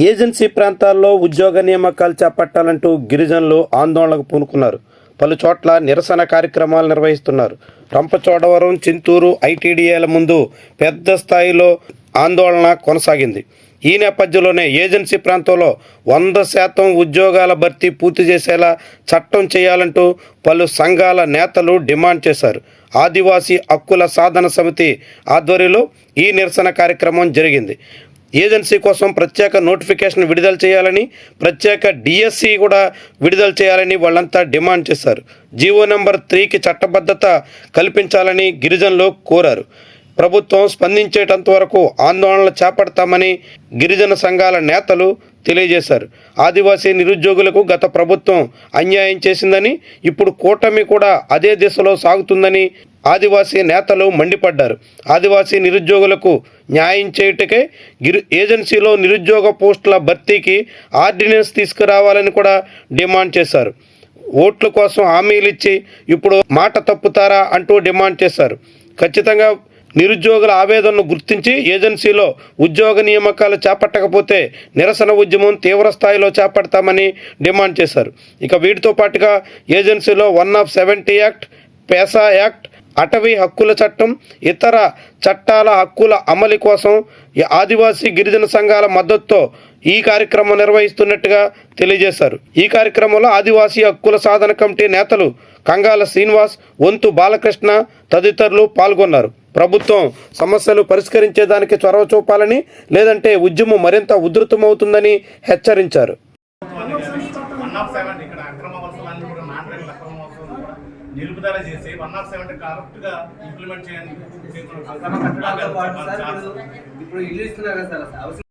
Agency ప్రాంతాల్లో ఉద్యోగ నియామకాలు చేపట్టాలంటూ గిరిజనులు ఆందోళనకు పూనుకున్నారు. పలు చోట్ల నిరసన కార్యక్రమాలు నిర్వహిస్తున్నారు. రంపచోడవరం, చింతూరు ఐటీడీఏల ముందు పెద్ద స్థాయిలో ఆందోళన కొనసాగింది. ఈ నేపథ్యంలోనే ఏజెన్సీ ప్రాంతంలో 100% ఉద్యోగాల భర్తీ పూర్తి చేసేలా చట్టం చేయాలంటూ పలు సంఘాల నేతలు డిమాండ్ చేశారు. ఆదివాసీ హక్కుల సాధన సమితి ఆధ్వర్యంలో ఈ నిరసన కార్యక్రమం జరిగింది. ఏజెన్సీ కోసం ప్రత్యేక నోటిఫికేషన్ విడుదల చేయాలని, ప్రత్యేక డిఎస్సి కూడా విడుదల చేయాలని వాళ్ళంతా డిమాండ్ చేశారు. జీవో నెంబర్ 3కి చట్టబద్ధత కల్పించాలని గిరిజనులు కోరారు. ప్రభుత్వం స్పందించేటంత వరకు ఆందోళనలు చేపడతామని గిరిజన సంఘాల నేతలు తెలియజేశారు. ఆదివాసీ నిరుద్యోగులకు గత ప్రభుత్వం అన్యాయం చేసిందని, ఇప్పుడు కూటమి కూడా అదే దిశలో సాగుతుందని ఆదివాసీ నేతలు మండిపడ్డారు. ఆదివాసీ నిరుద్యోగులకు న్యాయం చేయుటకే ఏజెన్సీలో నిరుద్యోగ పోస్టుల భర్తీకి ఆర్డినెన్స్ తీసుకురావాలని కూడా డిమాండ్ చేశారు. ఓట్ల కోసం హామీలు ఇచ్చి ఇప్పుడు మాట తప్పుతారా అంటూ డిమాండ్ చేశారు. ఖచ్చితంగా నిరుద్యోగుల ఆవేదనను గుర్తించి ఏజెన్సీలో ఉద్యోగ నియామకాలు చేపట్టకపోతే నిరసన ఉద్యమం తీవ్ర స్థాయిలో చేపడతామని డిమాండ్ చేశారు. ఇక వీటితో పాటుగా ఏజెన్సీలో 170 యాక్ట్, పేసా యాక్ట్, అటవీ హక్కుల చట్టం, ఇతర చట్టాల హక్కుల అమలు కోసం ఆదివాసీ గిరిజన సంఘాల మద్దతుతో ఈ కార్యక్రమం నిర్వహిస్తున్నట్టుగా తెలియజేశారు. ఈ కార్యక్రమంలో ఆదివాసీ హక్కుల సాధన కమిటీ నేతలు కంగాల శ్రీనివాస్, వంతు బాలకృష్ణ తదితరులు పాల్గొన్నారు. ప్రభుత్వం సమస్యలు పరిష్కరించేదానికి చొరవ చూపాలని, లేదంటే ఉద్యమం మరింత ఉధృతమవుతుందని హెచ్చరించారు. నిలుపుదల చేసి 107 కరెక్ట్ గా ఇంప్లిమెంట్ చేయండి. ఇప్పుడు ఇల్లు ఇస్తున్నారు కదా సార్.